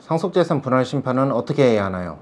상속재산 분할 심판은 어떻게 해야 하나요?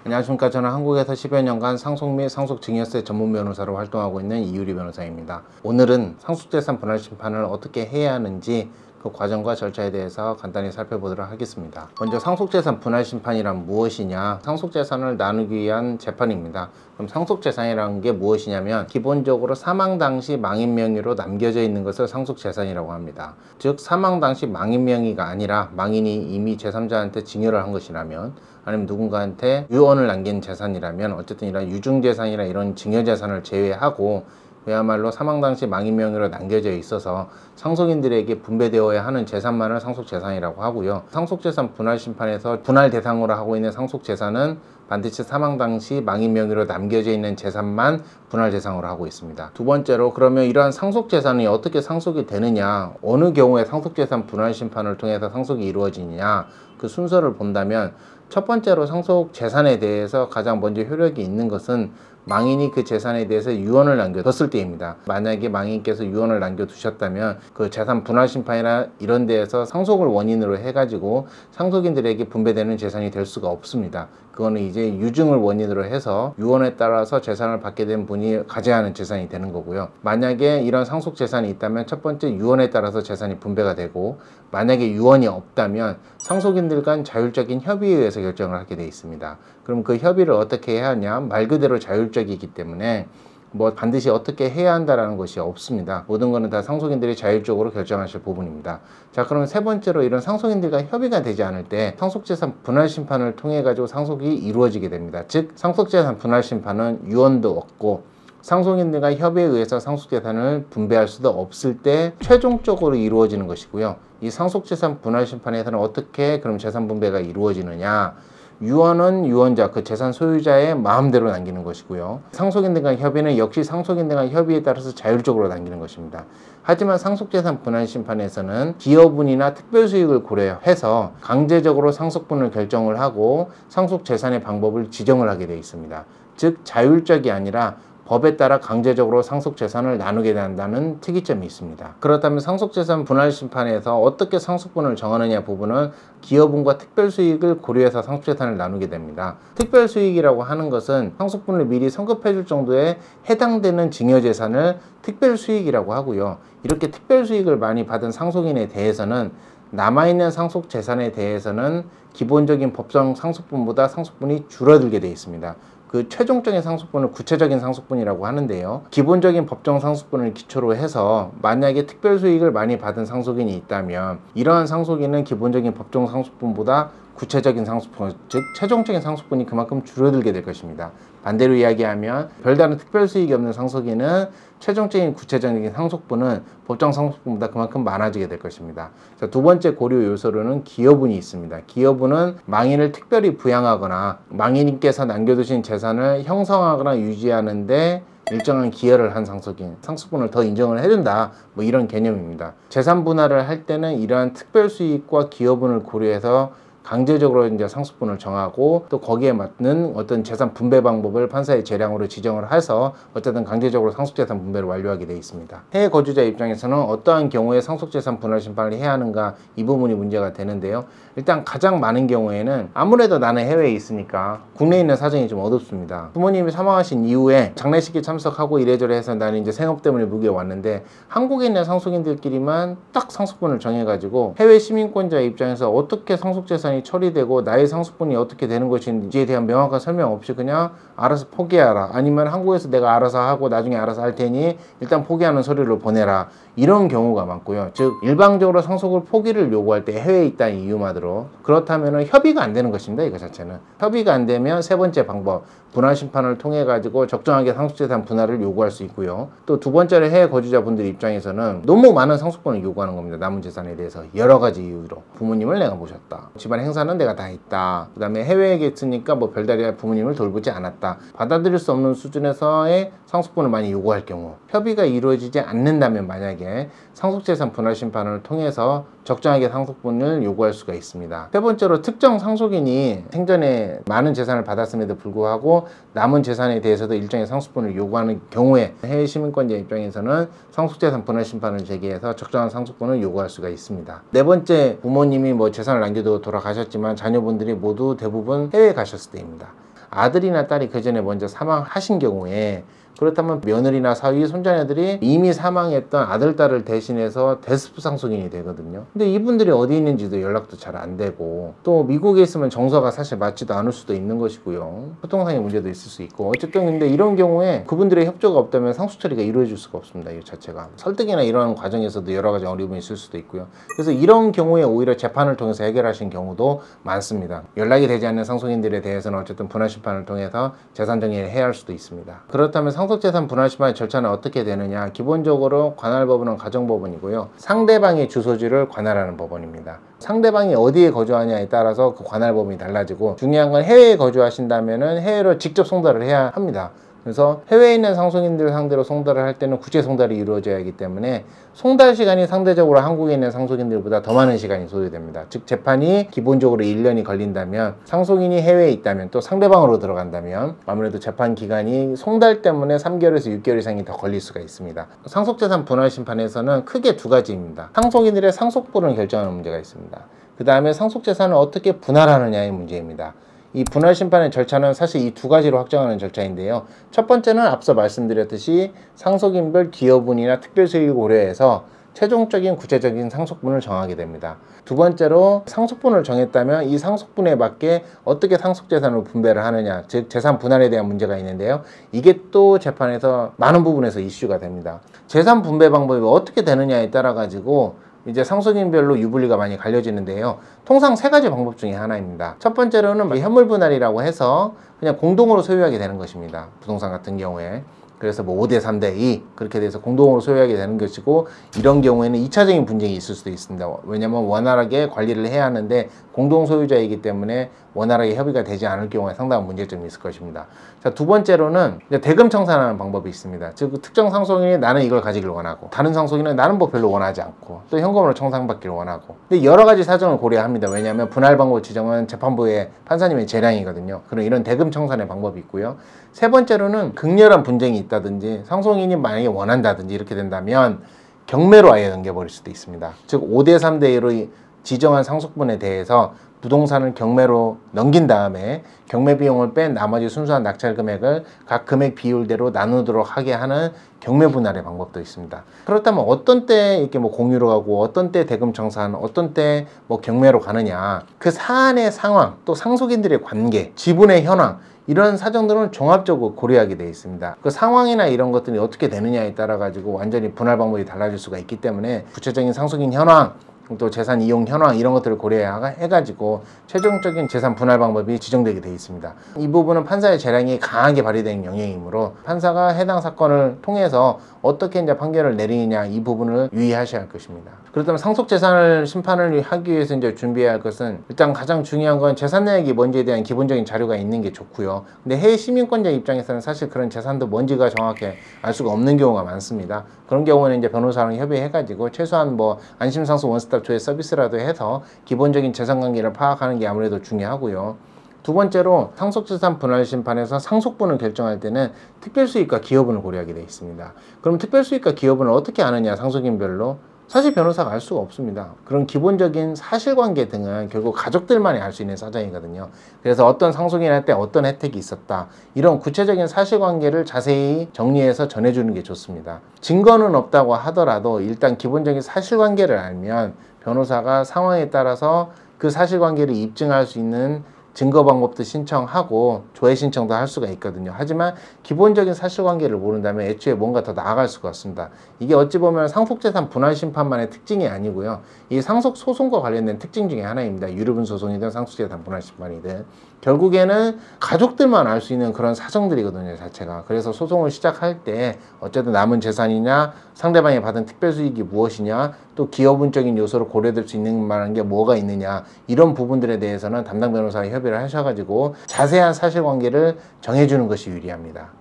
안녕하십니까. 저는 한국에서 10여 년간 상속 및 상속증여세 전문 변호사로 활동하고 있는 이유리 변호사입니다. 오늘은 상속재산 분할 심판을 어떻게 해야 하는지 그 과정과 절차에 대해서 간단히 살펴보도록 하겠습니다. 먼저 상속재산 분할 심판이란 무엇이냐? 상속재산을 나누기 위한 재판입니다. 그럼 상속재산이라는 게 무엇이냐면 기본적으로 사망 당시 망인 명의로 남겨져 있는 것을 상속재산이라고 합니다. 즉 사망 당시 망인 명의가 아니라 망인이 이미 제3자한테 증여를 한 것이라면, 아니면 누군가한테 유언을 남긴 재산이라면, 어쨌든 이런 유증재산이나 이런 증여재산을 제외하고 그야말로 사망 당시 망인 명의로 남겨져 있어서 상속인들에게 분배되어야 하는 재산만을 상속재산이라고 하고요. 상속재산 분할 심판에서 분할 대상으로 하고 있는 상속재산은 반드시 사망 당시 망인 명의로 남겨져 있는 재산만 분할 대상으로 하고 있습니다. 두 번째로, 그러면 이러한 상속재산이 어떻게 상속이 되느냐, 어느 경우에 상속재산 분할 심판을 통해서 상속이 이루어지느냐, 그 순서를 본다면 첫 번째로 상속재산에 대해서 가장 먼저 효력이 있는 것은 망인이 그 재산에 대해서 유언을 남겨뒀을 때입니다. 만약에 망인께서 유언을 남겨두셨다면 그 재산 분할 심판이나 이런 데에서 상속을 원인으로 해가지고 상속인들에게 분배되는 재산이 될 수가 없습니다. 그거는 이제 유증을 원인으로 해서 유언에 따라서 재산을 받게 된 분이 가져야 하는 재산이 되는 거고요. 만약에 이런 상속 재산이 있다면 첫 번째 유언에 따라서 재산이 분배가 되고, 만약에 유언이 없다면 상속인들 간 자율적인 협의에 의해서 결정을 하게 되어 있습니다. 그럼 그 협의를 어떻게 해야 하냐? 말 그대로 자율적이기 때문에 뭐 반드시 어떻게 해야 한다라는 것이 없습니다. 모든 것은 다 상속인들이 자율적으로 결정하실 부분입니다. 자, 그럼 세 번째로, 이런 상속인들과 협의가 되지 않을 때 상속재산 분할 심판을 통해 가지고 상속이 이루어지게 됩니다. 즉 상속재산 분할 심판은 유언도 없고 상속인들과 협의에 의해서 상속재산을 분배할 수도 없을 때 최종적으로 이루어지는 것이고요. 이 상속재산 분할 심판에서는 어떻게 그럼 재산 분배가 이루어지느냐? 유언은 유언자, 그 재산 소유자의 마음대로 남기는 것이고요. 상속인들 간 협의는 역시 상속인들 간 협의에 따라서 자율적으로 남기는 것입니다. 하지만 상속재산 분할 심판에서는 기여분이나 특별수익을 고려해서 강제적으로 상속분을 결정을 하고 상속재산의 방법을 지정을 하게 되어 있습니다. 즉 자율적이 아니라 법에 따라 강제적으로 상속재산을 나누게 된다는 특이점이 있습니다. 그렇다면 상속재산 분할 심판에서 어떻게 상속분을 정하느냐 부분은 기여분과 특별수익을 고려해서 상속재산을 나누게 됩니다. 특별수익이라고 하는 것은 상속분을 미리 선급해 줄 정도에 해당되는 증여재산을 특별수익이라고 하고요. 이렇게 특별수익을 많이 받은 상속인에 대해서는 남아있는 상속재산에 대해서는 기본적인 법정 상속분보다 상속분이 줄어들게 되어 있습니다. 그 최종적인 상속분을 구체적인 상속분이라고 하는데요. 기본적인 법정 상속분을 기초로 해서 만약에 특별수익을 많이 받은 상속인이 있다면 이러한 상속인은 기본적인 법정 상속분보다 구체적인 상속분, 즉 최종적인 상속분이 그만큼 줄어들게 될 것입니다. 반대로 이야기하면 별다른 특별수익이 없는 상속인은 최종적인 구체적인 상속분은 법정 상속분보다 그만큼 많아지게 될 것입니다. 자, 두 번째 고려 요소로는 기여분이 있습니다. 기여분은 망인을 특별히 부양하거나 망인께서 남겨두신 재산을 형성하거나 유지하는데 일정한 기여를 한 상속인, 상속분을 더 인정을 해준다, 뭐 이런 개념입니다. 재산 분할을 할 때는 이러한 특별수익과 기여분을 고려해서 강제적으로 이제 상속분을 정하고 또 거기에 맞는 어떤 재산 분배 방법을 판사의 재량으로 지정을 해서 어쨌든 강제적으로 상속재산 분배를 완료하게 되어 있습니다. 해외 거주자 입장에서는 어떠한 경우에 상속재산 분할 심판을 해야 하는가, 이 부분이 문제가 되는데요. 일단 가장 많은 경우에는 아무래도 나는 해외에 있으니까 국내에 있는 사정이 좀 어둡습니다. 부모님이 사망하신 이후에 장례식에 참석하고 이래저래 해서 나는 이제 생업 때문에 무기에 왔는데 한국에 있는 상속인들끼리만 딱 상속분을 정해가지고 해외 시민권자의 입장에서 어떻게 상속재산이 처리되고 나의 상속분이 어떻게 되는 것인지에 대한 명확한 설명 없이 그냥 알아서 포기하라, 아니면 한국에서 내가 알아서 하고 나중에 알아서 할 테니 일단 포기하는 서류를 보내라, 이런 경우가 많고요. 즉 일방적으로 상속을 포기를 요구할 때 해외에 있다는 이유만으로, 그렇다면 협의가 안 되는 것입니다. 이거 자체는 협의가 안 되면 세 번째 방법, 분할 심판을 통해 가지고 적정하게 상속재산 분할을 요구할 수 있고요. 또 두 번째로 해외 거주자분들 입장에서는 너무 많은 상속분을 요구하는 겁니다. 남은 재산에 대해서 여러 가지 이유로. 부모님을 내가 모셨다, 집안 행사는 내가 다 했다, 그 다음에 해외에 있으니까 뭐 별다른 부모님을 돌보지 않았다, 받아들일 수 없는 수준에서의 상속분을 많이 요구할 경우, 협의가 이루어지지 않는다면 만약에 상속재산 분할 심판을 통해서 적정하게 상속분을 요구할 수가 있습니다. 세 번째로 특정 상속인이 생전에 많은 재산을 받았음에도 불구하고 남은 재산에 대해서도 일정의 상속분을 요구하는 경우에 해외 시민권자 입장에서는 상속재산 분할 심판을 제기해서 적정한 상속분을 요구할 수가 있습니다. 네 번째, 부모님이 재산을 남겨두고 돌아가셨지만 자녀분들이 모두 대부분 해외에 가셨을 때입니다. 아들이나 딸이 그 전에 먼저 사망하신 경우에, 그렇다면 며느리나 사위, 손자녀들이 이미 사망했던 아들, 딸을 대신해서 대스프 상속인이 되거든요. 근데 이분들이 어디 있는지도 연락도 잘 안 되고, 또 미국에 있으면 정서가 사실 맞지도 않을 수도 있는 것이고요. 소통상의 문제도 있을 수 있고, 어쨌든 근데 이런 경우에 그분들의 협조가 없다면 상속 처리가 이루어질 수가 없습니다. 이 자체가 설득이나 이런 과정에서도 여러 가지 어려움이 있을 수도 있고요. 그래서 이런 경우에 오히려 재판을 통해서 해결하신 경우도 많습니다. 연락이 되지 않는 상속인들에 대해서는 어쨌든 분할 심판을 통해서 재산 정리를 해야 할 수도 있습니다. 그렇다면 상속재산 분할 심판의 절차는 어떻게 되느냐? 기본적으로 관할법원은 가정법원이고요. 상대방의 주소지를 관할하는 법원입니다. 상대방이 어디에 거주하냐에 따라서 그 관할법원이 달라지고, 중요한 건 해외에 거주하신다면은 해외로 직접 송달을 해야 합니다. 그래서 해외에 있는 상속인들 상대로 송달을 할 때는 국제 송달이 이루어져야 하기 때문에 송달 시간이 상대적으로 한국에 있는 상속인들보다 더 많은 시간이 소요됩니다. 즉 재판이 기본적으로 1년이 걸린다면, 상속인이 해외에 있다면, 또 상대방으로 들어간다면 아무래도 재판 기간이 송달 때문에 3개월에서 6개월 이상이 더 걸릴 수가 있습니다. 상속재산 분할 심판에서는 크게 두 가지입니다. 상속인들의 상속분을 결정하는 문제가 있습니다. 그 다음에 상속재산을 어떻게 분할하느냐의 문제입니다. 이 분할 심판의 절차는 사실 이 두 가지로 확정하는 절차인데요. 첫 번째는 앞서 말씀드렸듯이 상속인별 기여분이나 특별수익을 고려해서 최종적인 구체적인 상속분을 정하게 됩니다. 두 번째로 상속분을 정했다면 이 상속분에 맞게 어떻게 상속재산을 분배를 하느냐, 즉 재산 분할에 대한 문제가 있는데요. 이게 또 재판에서 많은 부분에서 이슈가 됩니다. 재산 분배 방법이 어떻게 되느냐에 따라 가지고 이제 상속인별로 유불리가 많이 갈려지는데요. 통상 세 가지 방법 중에 하나입니다. 첫 번째로는 현물 분할이라고 해서 그냥 공동으로 소유하게 되는 것입니다. 부동산 같은 경우에. 그래서 5대 3대 2 그렇게 돼서 공동으로 소유하게 되는 것이고, 이런 경우에는 2차적인 분쟁이 있을 수도 있습니다. 왜냐하면 원활하게 관리를 해야 하는데 공동 소유자이기 때문에 원활하게 협의가 되지 않을 경우에 상당한 문제점이 있을 것입니다. 자, 두 번째로는 대금 청산하는 방법이 있습니다. 즉 특정 상속인이 나는 이걸 가지길 원하고, 다른 상속인은 나는 별로 원하지 않고, 또 현금으로 청산받기를 원하고. 근데 여러 가지 사정을 고려합니다. 왜냐하면 분할 방법 지정은 재판부의 판사님의 재량이거든요. 그런 이런 대금 청산의 방법이 있고요. 세 번째로는 극렬한 분쟁이 있다든지 상속인이 만약에 원한다든지 이렇게 된다면 경매로 아예 넘겨버릴 수도 있습니다. 즉 5대 3대 1로 지정한 상속분에 대해서 부동산을 경매로 넘긴 다음에 경매 비용을 뺀 나머지 순수한 낙찰 금액을 각 금액 비율대로 나누도록 하게 하는 경매 분할의 방법도 있습니다. 그렇다면 어떤 때 이렇게 공유로 가고, 어떤 때 대금 청산, 어떤 때 경매로 가느냐, 그 사안의 상황, 또 상속인들의 관계, 지분의 현황, 이런 사정들은 종합적으로 고려하게 되어 있습니다. 그 상황이나 이런 것들이 어떻게 되느냐에 따라 가지고 완전히 분할 방법이 달라질 수가 있기 때문에 구체적인 상속인 현황, 또 재산 이용 현황 이런 것들을 고려해가지고 최종적인 재산 분할 방법이 지정되게 되어 있습니다. 이 부분은 판사의 재량이 강하게 발휘되는 영역이므로 판사가 해당 사건을 통해서 어떻게 이제 판결을 내리느냐, 이 부분을 유의하셔야 할 것입니다. 그렇다면 상속재산을 심판을 하기 위해서 이제 준비해야 할 것은, 일단 가장 중요한 건 재산 내역이 뭔지에 대한 기본적인 자료가 있는 게 좋고요. 근데 해외 시민권자 입장에서는 사실 그런 재산도 뭔지가 정확히 알 수가 없는 경우가 많습니다. 그런 경우는 이제 변호사랑 협의해가지고 최소한 안심상속 원스톱 조회 서비스라도 해서 기본적인 재산관계를 파악하는 게 아무래도 중요하고요. 두 번째로 상속재산 분할 심판에서 상속분을 결정할 때는 특별수익과 기여분을 고려하게 되어 있습니다. 그럼 특별수익과 기여분을 어떻게 아느냐, 상속인별로? 사실 변호사가 알 수가 없습니다. 그런 기본적인 사실관계 등은 결국 가족들만이 알 수 있는 사정이거든요. 그래서 어떤 상속인한테 어떤 혜택이 있었다, 이런 구체적인 사실관계를 자세히 정리해서 전해주는 게 좋습니다. 증거는 없다고 하더라도 일단 기본적인 사실관계를 알면 변호사가 상황에 따라서 그 사실관계를 입증할 수 있는 증거 방법도 신청하고 조회 신청도 할 수가 있거든요. 하지만 기본적인 사실관계를 모른다면 애초에 뭔가 더 나아갈 수가 없습니다. 이게 어찌 보면 상속재산 분할 심판만의 특징이 아니고요. 이 상속소송과 관련된 특징 중에 하나입니다. 유류분 소송이든 상속재산 분할 심판이든 결국에는 가족들만 알 수 있는 그런 사정들이거든요, 자체가. 그래서 소송을 시작할 때 어쨌든 남은 재산이냐, 상대방이 받은 특별수익이 무엇이냐, 또 기여분적인 요소를 고려될 수 있는 만한 게 뭐가 있느냐, 이런 부분들에 대해서는 담당 변호사와 협의를 하셔가지고 자세한 사실관계를 정해주는 것이 유리합니다.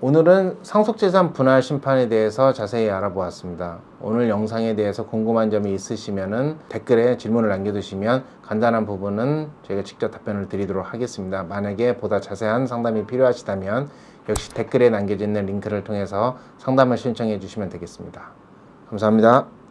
오늘은 상속재산 분할 심판에 대해서 자세히 알아보았습니다. 오늘 영상에 대해서 궁금한 점이 있으시면 댓글에 질문을 남겨두시면 간단한 부분은 저희가 직접 답변을 드리도록 하겠습니다. 만약에 보다 자세한 상담이 필요하시다면 역시 댓글에 남겨져 있는 링크를 통해서 상담을 신청해 주시면 되겠습니다. 감사합니다.